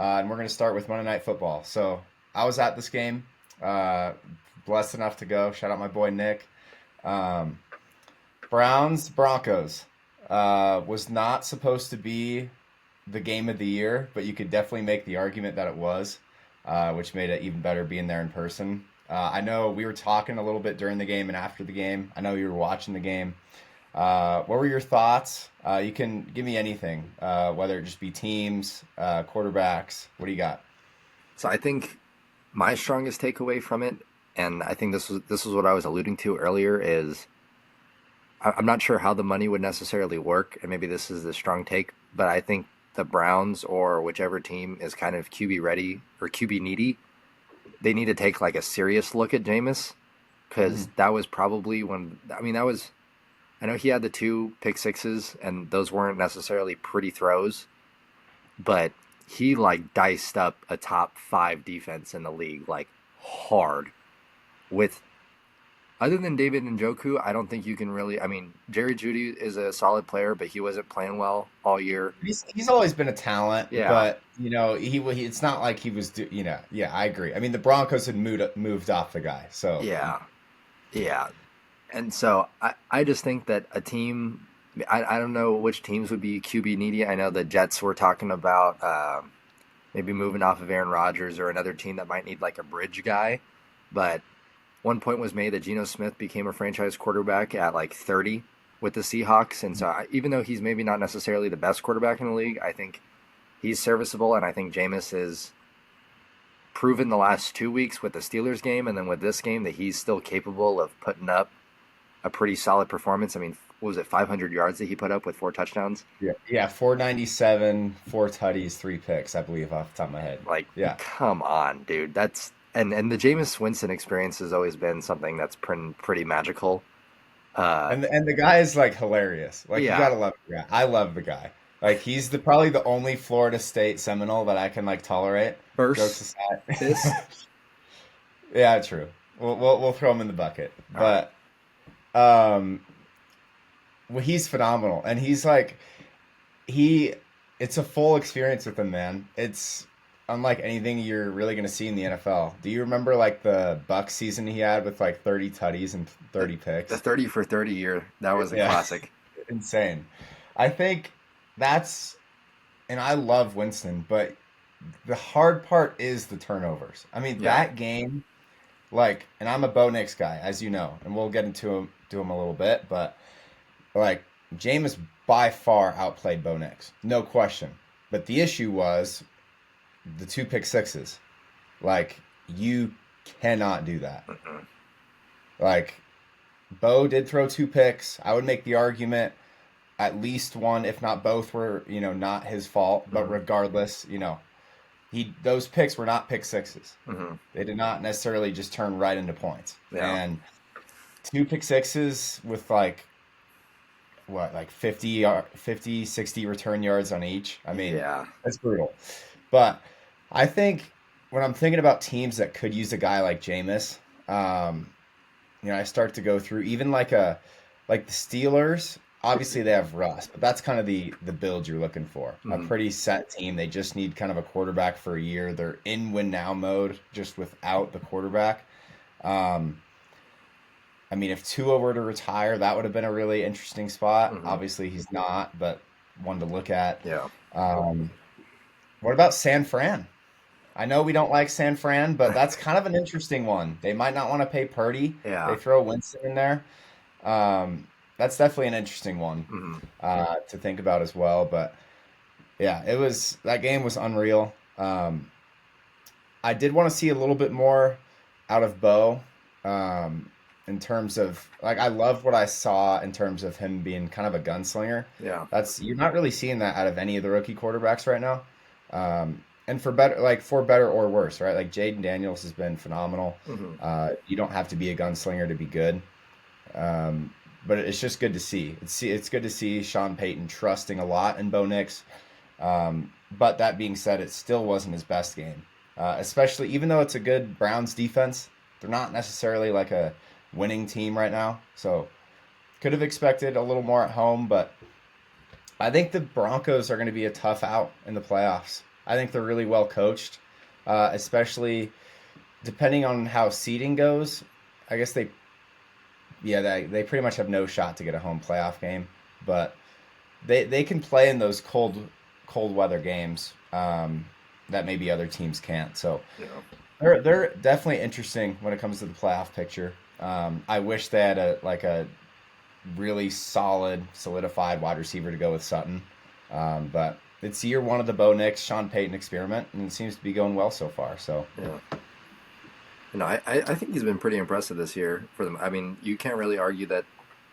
and we're going to start with Monday Night Football. So I was at this game, uh, blessed enough to go. Shout out my boy Nick. Um, Browns Broncos was not supposed to be the game of the year, but you could definitely make the argument that it was, which made it even better being there in person. I know we were talking a little bit during the game and after the game. I know you were watching the game. What were your thoughts? You can give me anything, whether it just be teams, quarterbacks. What do you got? So I think my strongest takeaway from it, and I think this was what I was alluding to earlier, is I'm not sure how the money would necessarily work, and maybe this is the strong take, but I think the Browns or whichever team is kind of QB ready or QB needy, they need to take like a serious look at Jameis because Mhm. that was probably when I mean that was I know he had the two pick sixes and those weren't necessarily pretty throws, but he like diced up a top five defense in the league like hard with other than David Njoku, I don't think you can really. I mean, Jerry Judy is a solid player, but he wasn't playing well all year. He's always been a talent, Yeah, but it's not like he was yeah, I agree. I mean, the Broncos had moved off the guy, so yeah, yeah. And so I just think that a team, I don't know which teams would be QB needy. I know the Jets were talking about maybe moving off of Aaron Rodgers or another team that might need like a bridge guy. But one point was made that Geno Smith became a franchise quarterback at like 30 with the Seahawks. And so even though he's maybe not necessarily the best quarterback in the league, I think he's serviceable. And I think Jameis is proven the last 2 weeks with the Steelers game and then with this game that he's still capable of putting up a pretty solid performance. I mean, what was it, 500 yards that he put up with four touchdowns? yeah, 497, four tutties, three picks, I believe, off the top of my head. Like, Yeah. come on, dude. That's and the Jameis Winston experience has always been something that's pretty magical. Uh, And the guy is like hilarious. Like you yeah. gotta love the guy. I love the guy. Like he's the probably the only Florida State Seminole that I can like tolerate. Jokes First, aside. fist. Yeah, true. We'll throw him in the bucket. All right. But um well, he's phenomenal. And he's like he it's a full experience with him, man. It's unlike anything you're really gonna see in the NFL. Do you remember like the Buck season he had with like 30 tutties and The, 30 the picks? 30 for 30 year, that was a Yeah. classic. Insane. I think that's, and I love Winston, but the hard part is the turnovers. I mean, Yeah. that game, like, and I'm a Bo Nix guy, as you know, and we'll get into him a little bit, but like, Jameis by far outplayed Bo Nix, no question. But the issue was the two pick sixes. Like, you cannot do that. Mm-mm. Like, Bo did throw two picks. I would make the argument at least one, if not both, were not his fault. But Mm-hmm. regardless, he those picks were not pick sixes. Mm-hmm. They did not necessarily just turn right into points. Yeah. And two pick sixes with like what, like 50, 60 return yards on each. I mean, Yeah. that's brutal. But I think when I'm thinking about teams that could use a guy like Jameis, um, I start to go through even like the Steelers. Obviously, they have Russ, but that's kind of the build you're looking for. A Mm-hmm. pretty set team. They just need kind of a quarterback for a year. They're in win now mode, just without the quarterback. Um, I mean, if Tua were to retire, that would have been a really interesting spot. Mm-hmm. Obviously, he's not, but one to look at. Yeah. Um, what about San Fran? I know we don't like San Fran, but that's kind of an interesting one. They might not want to pay Purdy. They Yeah. throw Winston in there. That's definitely an interesting one Mm-hmm. to think about as well. But yeah, that game was unreal. I did want to see a little bit more out of Bo, um, in terms of like I loved what I saw in terms of him being kind of a gunslinger. Yeah. That's You're not really seeing that out of any of the rookie quarterbacks right now. And for better or worse, right? Like Jaden Daniels has been phenomenal. Mm-hmm. You don't have to be a gunslinger to be good. But it's just good to see. It's good to see Sean Payton trusting a lot in Bo Nix. But that being said, it still wasn't his best game. Especially even though it's a good Browns defense, they're not necessarily like a winning team right now. So could have expected a little more at home, but I think the Broncos are going to be a tough out in the playoffs. I think they're really well coached, especially depending on how seeding goes. I guess they pretty much have no shot to get a home playoff game, but they can play in those cold weather games that maybe other teams can't. So You know, they're definitely interesting when it comes to the playoff picture. I wish they had a really solidified wide receiver to go with Sutton, but it's year one of the Bo Nix Sean Payton experiment, and it seems to be going well so far. So yeah. I think he's been pretty impressive this year for them. I mean, you can't really argue that.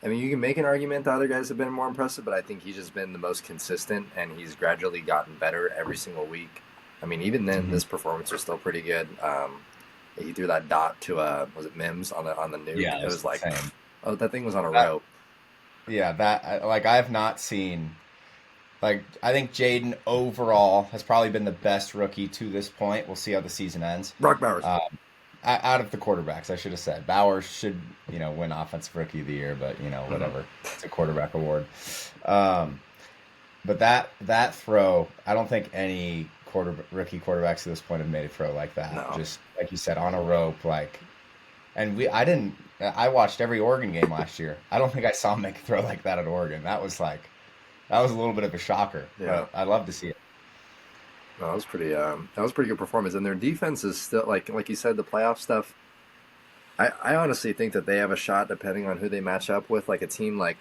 I mean, you can make an argument that other guys have been more impressive, but I think he's just been the most consistent, and he's gradually gotten better every single week. I mean, even then, mhm. this performance was still pretty good. He threw that dot to was it Mims on the nuke? Yeah, It that's was like, insane. oh, that thing was on a That rope. yeah, like I have not seen. Like I think Jaden overall has probably been the best rookie to this point. We'll see how the season ends. Brock Bowers. Uh, out of the quarterbacks, I should have said Bowers should win offensive rookie of the year, but Hmm. whatever. It's a quarterback award. Um, but that throw, I don't think any rookie quarterbacks to this point have made a throw like that. No. Just like you said, on a rope, like. And I didn't. I watched every Oregon game last year. I don't think I saw him make a throw like that at Oregon. That was a little bit of a shocker, Yeah. but I love to see it. No, that was pretty good performance, and their defense is still like you said, the playoff stuff. I honestly think that they have a shot depending on who they match up with. Like a team like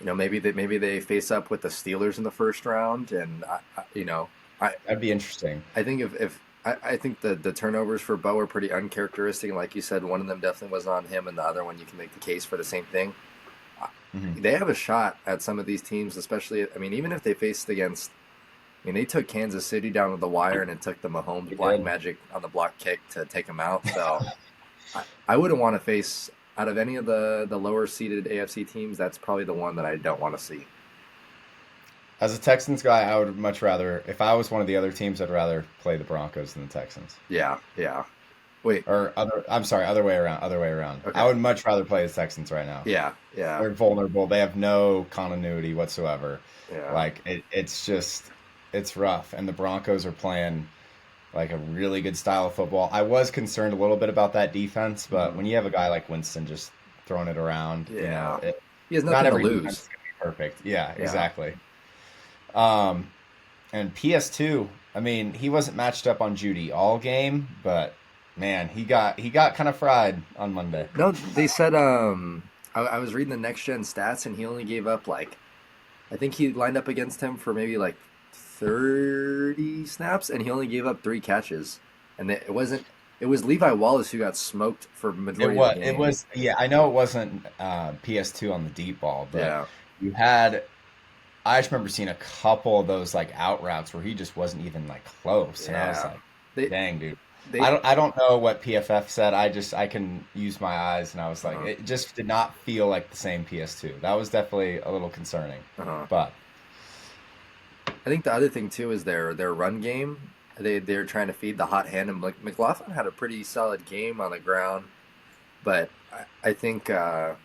maybe they face up with the Steelers in the first round, and I That'd be interesting. I think if I think the turnovers for Bo are pretty uncharacteristic. And like you said, one of them definitely was on him, and the other one you can make the case for the same thing. Hmm. They have a shot at some of these teams, especially. I mean, even if they faced against. I mean, they took Kansas City down to the wire, and it took the Mahomes He black did. magic on the block kick to take them out. So I wouldn't want to face out of any of the lower seeded AFC teams. That's probably the one that I don't want to see. As a Texans guy, I would much rather, if I was one of the other teams, I'd rather play the Broncos than the Texans. Yeah, yeah. Wait, I'm sorry, other way around, other way around. I okay. would much rather play the Texans right now. Yeah, yeah, They're vulnerable. They have no continuity whatsoever. yeah. Like it's just, it's rough. And the Broncos are playing like a really good style of football. I was concerned a little bit about that defense, but Hmm. when you have a guy like Winston just throwing it around, Yeah. He has not nothing to every defense lose. is going to be perfect. Yeah, Yeah. exactly. Um, and PS2, I mean, he wasn't matched up on Judy all game, but man, he got kind of fried on Monday. No, they said I was reading the next gen stats, and he only gave up like I think he lined up against him for maybe like 30 snaps, and he only gave up 3 catches. And it wasn't. It was Levi Wallace who got smoked for majority of the It game. was, yeah, I know it wasn't PS2 on the deep ball, but Yeah, you had, I just remember seeing a couple of those like out routes where he just wasn't even like close, and I was yeah. like, They dang, dude. they. I don't know what PFF said. I can use my eyes, and I was like, Uh-huh, it just did not feel like the same PS2. That was definitely a little concerning, uh-huh. but I think the other thing too is their run game. They're trying to feed the hot hand, and like McLaughlin had a pretty solid game on the ground, but I think I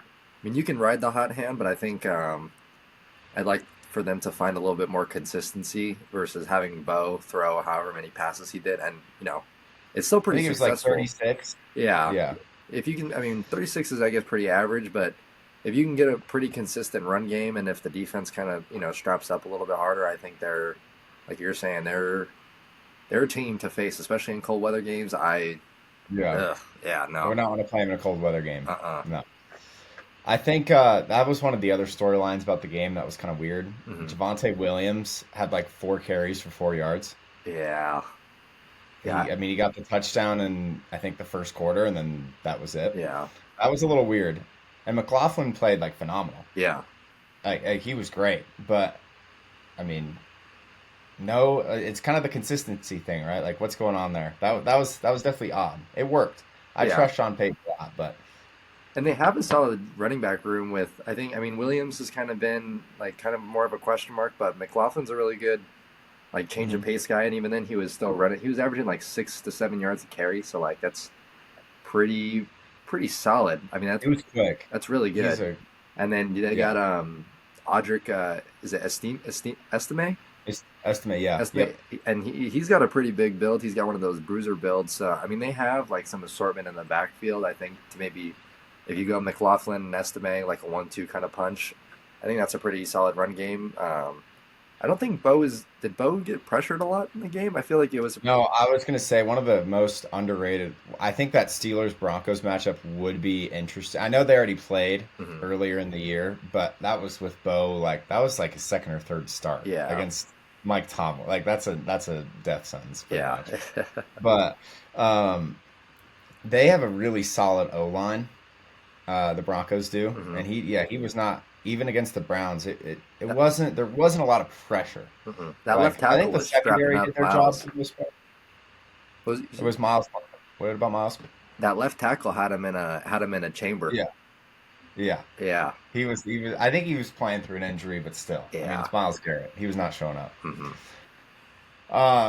mean you can ride the hot hand, but I think I'd like for them to find a little bit more consistency versus having Bo throw however many passes he did, and it's still I pretty think it was like successful. 36. Yeah, Yeah. if you can, I mean 36 is I guess pretty average, but if you can get a pretty consistent run game, and if the defense kind of straps up a little bit harder, I think they're like you're saying they're a team to face, especially in cold weather games. Yeah. Yeah, I would no, not want to play him in a cold weather game. uh-uh. No. I think that was one of the other storylines about the game that was kind of weird. Hmm. Javante Williams had like 4 carries for 4 yards. Yeah, yeah, I mean, he got the touchdown in I think the first quarter, and then that was it. yeah, That was a little weird. And McLaughlin played like phenomenal. yeah, Like he was great, but I mean, no, it's kind of the consistency thing, right? Like what's going on there? That was definitely odd. It worked. I yeah. trust Sean Payton a lot, but And they have a solid running back room with I mean Williams has kind of been like kind of more of a question mark, but McLaughlin's a really good like change of mhm. pace guy, and even then he was still running. He was averaging like 6 to 7 yards a carry, so like that's pretty pretty solid. I mean He was quick. that's really He's good. a And then they Yeah. got Audric is it Estime? Estimate, yeah, yep. Estimate, and he's got a pretty big build. He's got one of those bruiser builds. So I mean, they have like some assortment in the backfield. I think to maybe if you go McLaughlin and Estimate like a 1-2 kind of punch, I think that's a pretty solid run game. I don't think Bo is. Did Bo get pressured a lot in the game? I feel like it was. No, I was gonna say one of the most underrated. I think that Steelers Broncos matchup would be interesting. I know they already played Mhm. earlier in the year, but that was with Bo. Like that was like a second or third start Yeah, against Mike Tomlin. Like that's a death sentence pretty yeah. much. But um, they have a really solid O line. The Broncos do, hmm and he was not even against the Browns. It That, wasn't there wasn't a lot of pressure. that left Like I tackle think the was strapping secondary did up their job Miles. for the most part. Was It was Miles. What about Miles? that left tackle had him in a chamber? Yeah, yeah. Yeah, He was. I think he was playing through an injury, but still. I mean, yeah. it's Miles Garrett. He was not showing up. hmm Uh,